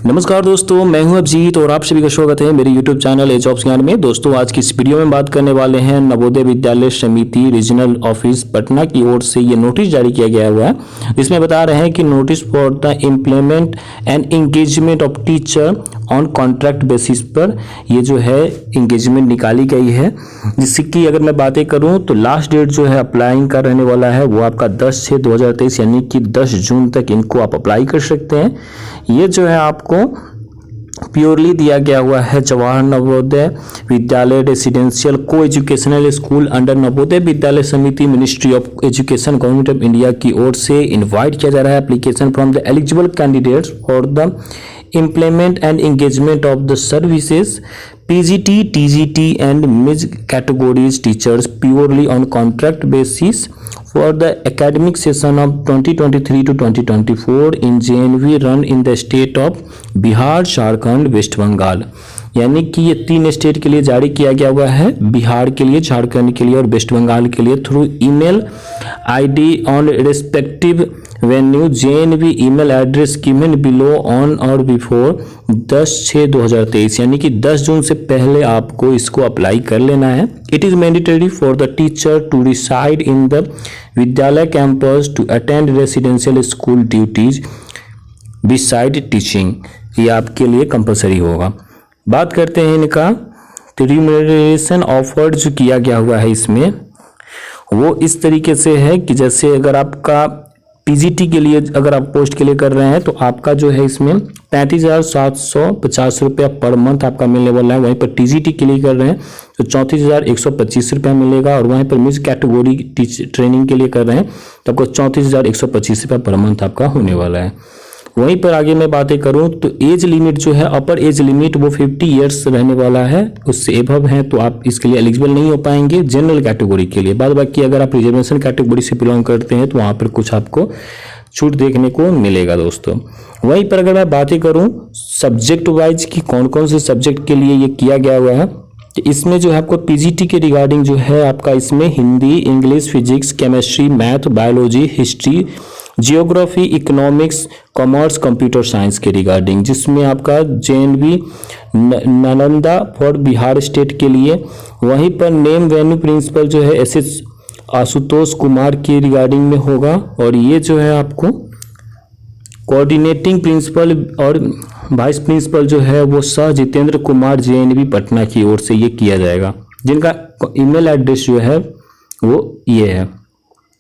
नमस्कार दोस्तों, मैं हूं अभिजीत और आप सभी का स्वागत है मेरे YouTube चैनल एज ऑफ ज्ञान में। दोस्तों, आज की इस वीडियो में बात करने वाले हैं नवोदय विद्यालय समिति रीजनल ऑफिस पटना की ओर से ये नोटिस जारी किया गया हुआ है। इसमें बता रहे हैं कि notice for the implement and engagement of teacher on contract basis पर ये जो है इंगेजमेंट निकाली गई है, जिसकी अगर मैं बातें करूं तो लास्ट डेट जो है अप्लाइंग का रहने वाला है वो आपका 10/6/2023 यानी कि 10 जून तक इनको आप अप्लाई कर सकते हैं। ये जो है आपको प्योरली दिया गया हुआ है जवाहर नवोदय विद्यालय रेसिडेंशियल को educational school under Navodaya Vidyalaya समिति ministry of education government of India की ओर से इनवाइट किया जा रहा है application from the eligible candidates for the implement and engagement of the services PGT, TGT and MIG categories teachers purely on contract basis for the academic session of 2023 to 2024 in JNV run in the state of Bihar, Jharkhand, west Bengal. यानी कि ये 3 state के लिए जारी किया गया हुआ है, बिहार के लिए, झारखंड के लिए और वेस्ट बंगाल के लिए, through email ID on respective venue JNV email address given below on और बिफोर 10/6/2023 यानी कि 10 जून से पहले आपको इसको अप्लाई कर लेना है। It is mandatory for the teacher to reside in the vidyalaya campus to attend residential school duties beside teaching. ये आपके लिए कंपलसरी होगा। बात करते हैं इनका रिम्यूनरेशन ऑफर जो किया गया हुआ है इसमें वो इस तरीके से है कि जैसे अगर आपका पीजीटी के लिए अगर आप पोस्ट के लिए कर रहे हैं तो आपका जो है इसमें 35,750 रुपया पर मंथ आपका मिलने वाला है। वहीं पर टीजीटी के लिए कर रहे हैं तो 34,125 रुपया मिलेगा और वहीं पर मिस कैटेगरी ट्रेनिंग के लिए कर रहे हैं तो आपको 34,125 रुपया पर मंथ आपका होने वाला है। वहीं पर आगे मैं बातें करूं तो एज लिमिट जो है अपर एज लिमिट वो 50 ईयर्स रहने वाला है। उससे एबव है तो आप इसके लिए एलिजिबल नहीं हो पाएंगे जनरल कैटेगरी के लिए। बाद बाकी अगर आप रिजर्वेशन कैटेगरी से बिलोंग करते हैं तो वहां पर कुछ आपको छूट देखने को मिलेगा दोस्तों। वहीं पर अगर मैं बातें करूं सब्जेक्ट वाइज की कौन कौन से सब्जेक्ट के लिए ये किया गया हुआ है तो इसमें जो है आपको पीजीटी के रिगार्डिंग जो है आपका इसमें Hindi, English, physics, chemistry, math, biology, history, geography, economics, commerce, computer science के रिगार्डिंग, जिसमें आपका JNV Nalanda for Bihar state के लिए। वहीं पर नेम वेन्यू प्रिंसिपल जो है SS आशुतोष कुमार के रिगार्डिंग में होगा और ये जो है आपको कोऑर्डिनेटिंग प्रिंसिपल और वाइस प्रिंसिपल जो है वो सह जितेंद्र कुमार JNV पटना की ओर से ये किया जाएगा, जिनका ईमेल एड्रेस जो है वो ये है,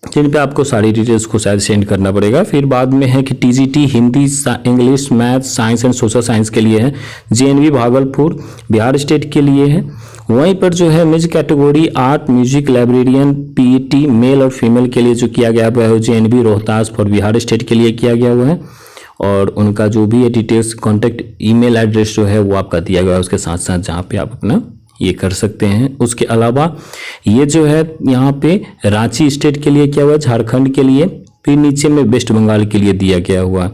जिन पे आपको सारी डिटेल्स को शायद सेंड करना पड़ेगा। फिर बाद में है कि TGT Hindi, English, math, science and social science के लिए है, JNV भागलपुर बिहार स्टेट के लिए है। वहीं पर जो है मिज category art, music, librarian, PET male और फीमेल के लिए जो किया गया हुआ है JNV Rohtas for Bihar state के लिए किया गया हुआ है और उनका जो भी है डिटेल्स कॉन्टैक्ट ईमेल एड्रेस जो है वो आपका दिया गया है उसके साथ साथ, जहाँ पे आप अपना ये कर सकते हैं। उसके अलावा ये जो है यहाँ पे रांची स्टेट के लिए किया हुआ है, झारखंड के लिए, फिर नीचे में वेस्ट बंगाल के लिए दिया गया हुआ है।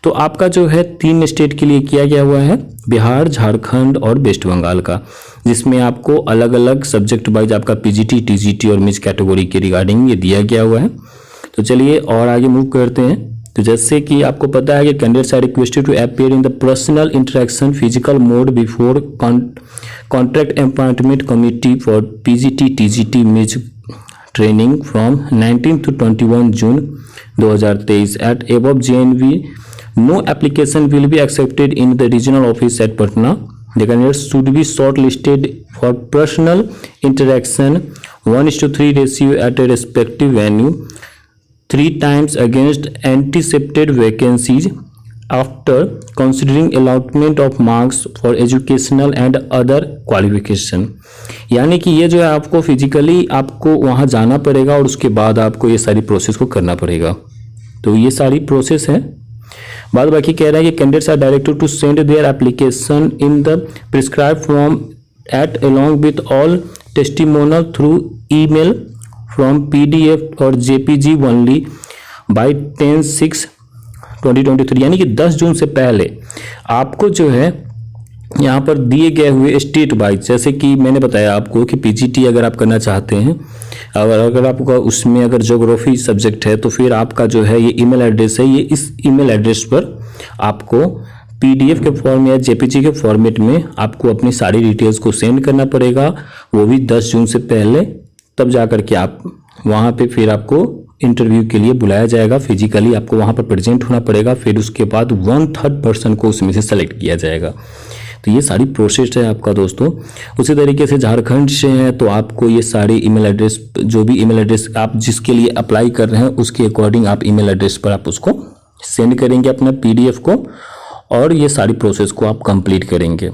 तो आपका जो है 3 स्टेट के लिए किया गया हुआ है, बिहार, झारखंड और वेस्ट बंगाल का, जिसमें आपको अलग अलग सब्जेक्ट वाइज आपका PGT, TGT और मिस कैटेगरी के रिगार्डिंग ये दिया गया हुआ है। तो चलिए और आगे मूव करते हैं। तो जैसे कि आपको पता है कि candidates are requested to appear in the personal interaction physical mode before contract appointment committee for PGT, TGT मिज training from 19 to 21 June 2023 at above JNV. No application will be accepted in the regional office at Patna. The candidates should be shortlisted for personal interaction 1:3 ratio at a respective venue 3 times against anticipated vacancies after considering allotment of marks for educational and other qualification। यानी कि ये जो है आपको physically आपको वहाँ जाना पड़ेगा और उसके बाद आपको ये सारी प्रोसेस को करना पड़ेगा। तो ये सारी प्रोसेस है। बाद बाकी कह रहा है कि candidates are directed to send their application in the prescribe form at along with all testimonial through email from PDF और JPG ओनली बाई 10/6/2023 यानी कि 10 जून से पहले आपको जो है यहाँ पर दिए गए हुए स्टेट वाइज, जैसे कि मैंने बताया आपको कि PGT अगर आप करना चाहते हैं, अगर आपका उसमें अगर ज्योग्राफी सब्जेक्ट है तो फिर आपका जो है ये ईमेल एड्रेस है, ये इस ईमेल एड्रेस पर आपको PDF के फॉर्म या JPG के फॉर्मेट में आपको अपनी सारी डिटेल्स को सेंड करना पड़ेगा, वो भी 10 जून से पहले। तब जा कर के आप वहाँ पे फिर आपको इंटरव्यू के लिए बुलाया जाएगा, फिजिकली आपको वहाँ पर प्रेजेंट होना पड़ेगा। फिर उसके बाद 1/3 पर्सन को उसमें से सेलेक्ट किया जाएगा। तो ये सारी प्रोसेस है आपका दोस्तों। उसी तरीके से झारखंड से हैं तो आपको ये सारी ईमेल एड्रेस, जो भी ईमेल एड्रेस आप जिसके लिए अप्लाई कर रहे हैं उसके अकॉर्डिंग आप ईमेल एड्रेस पर आप उसको सेंड करेंगे अपना PDF को, और ये सारी प्रोसेस को आप कंप्लीट करेंगे।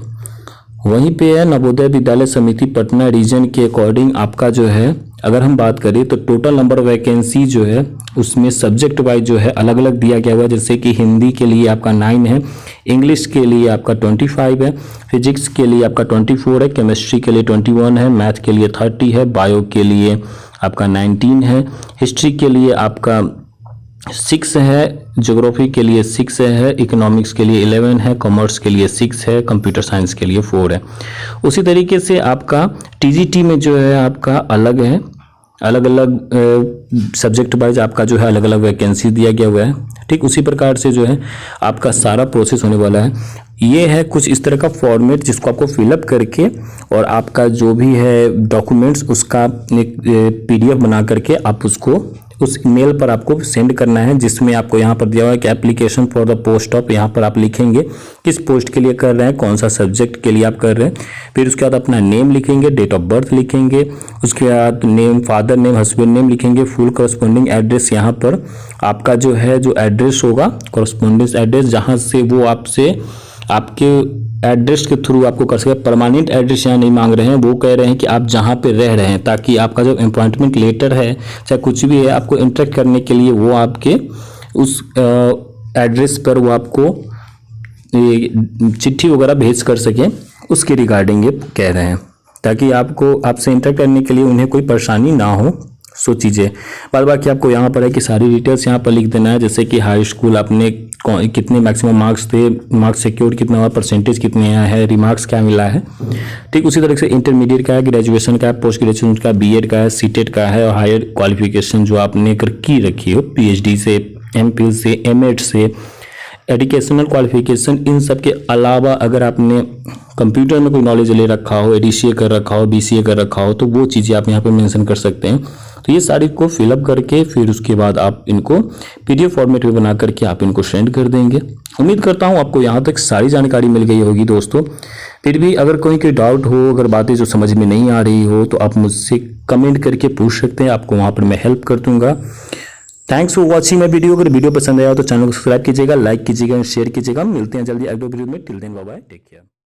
वहीं पे है नवोदय विद्यालय समिति पटना रीजन के अकॉर्डिंग आपका जो है, अगर हम बात करें तो टोटल नंबर ऑफ वैकेंसी जो है उसमें सब्जेक्ट वाइज जो है अलग अलग दिया गया हुआ है। जैसे कि हिंदी के लिए आपका 9 है, इंग्लिश के लिए आपका 25 है, फिजिक्स के लिए आपका 24 है, केमिस्ट्री के लिए 21 है, मैथ के लिए 30 है, बायो के लिए आपका 19 है, हिस्ट्री के लिए आपका 6 है, ज्योग्राफी के लिए 6 है, इकोनॉमिक्स के लिए 11 है, कॉमर्स के लिए 6 है, कंप्यूटर साइंस के लिए 4 है। उसी तरीके से आपका TGT में जो है आपका अलग है, अलग अलग सब्जेक्ट वाइज आपका जो है अलग अलग वैकेंसी दिया गया हुआ है। ठीक उसी प्रकार से जो है आपका सारा प्रोसेस होने वाला है। ये है कुछ इस तरह का फॉर्मेट जिसको आपको फिलअप करके और आपका जो भी है डॉक्यूमेंट्स उसका एक PDF बना करके आप उसको उस ईमेल पर आपको सेंड करना है, जिसमें आपको यहाँ पर दिया हुआ है कि application for the post of, यहाँ पर आप लिखेंगे किस पोस्ट के लिए कर रहे हैं, कौन सा सब्जेक्ट के लिए आप कर रहे हैं। फिर उसके बाद अपना नेम लिखेंगे, डेट ऑफ बर्थ लिखेंगे, उसके बाद name, father name, husband name लिखेंगे, फुल करस्पॉन्डिंग एड्रेस। यहाँ पर आपका जो है जो एड्रेस होगा करस्पॉन्डेंस एड्रेस, जहाँ से वो आपसे आपके एड्रेस के थ्रू आपको कर सके। परमानेंट एड्रेस यहाँ नहीं मांग रहे हैं, वो कह रहे हैं कि आप जहाँ पे रह रहे हैं, ताकि आपका जो अपॉइंटमेंट लेटर है चाहे कुछ भी है आपको इंटरेक्ट करने के लिए वो आपके उस एड्रेस पर वो आपको चिट्ठी वगैरह भेज कर सकें, उसके रिगार्डिंग ये कह रहे हैं, ताकि आपको आपसे इंटरेक्ट करने के लिए उन्हें कोई परेशानी ना हो। सो चीज़ें बाद बाकी आपको यहाँ पर है कि सारी डिटेल्स यहाँ पर लिख देना है। जैसे कि हाई स्कूल आपने कितने मैक्सिमम मार्क्स थे, मार्क्स सिक्योर्ड कितना हुआ, परसेंटेज कितने आया है, रिमार्क्स क्या मिला है। ठीक उसी तरह से इंटरमीडिएट का है, ग्रेजुएशन का है, पोस्ट ग्रेजुएशन का, BEd का है, CTET का है, और हायर क्वालिफिकेशन जो आपने की रखी हो PhD से, MPhil से, M.Ed से, एजुकेशनल क्वालिफिकेशन। इन सब के अलावा अगर आपने कंप्यूटर में कोई नॉलेज ले रखा हो, ADCA कर रखा हो, BCA कर रखा हो, तो वो चीज़ें आप यहाँ पे मेंशन कर सकते हैं। तो ये सारी को फिलअप करके फिर उसके बाद आप इनको PDF फॉर्मेट में बना करके आप इनको सेंड कर देंगे। उम्मीद करता हूँ आपको यहाँ तक सारी जानकारी मिल गई होगी दोस्तों। फिर भी अगर कोई डाउट हो, अगर बातें जो समझ में नहीं आ रही हो, तो आप मुझसे कमेंट करके पूछ सकते हैं, आपको वहाँ पर मैं हेल्प कर दूंगा। Thanks for watching my video. अगर वीडियो पसंद आया हो तो चैनल को सब्सक्राइब कीजिएगा, लाइक कीजिएगा, शेयर कीजिएगा। मिलते हैं जल्दी अगले वीडियो में। Till then bye bye, take care.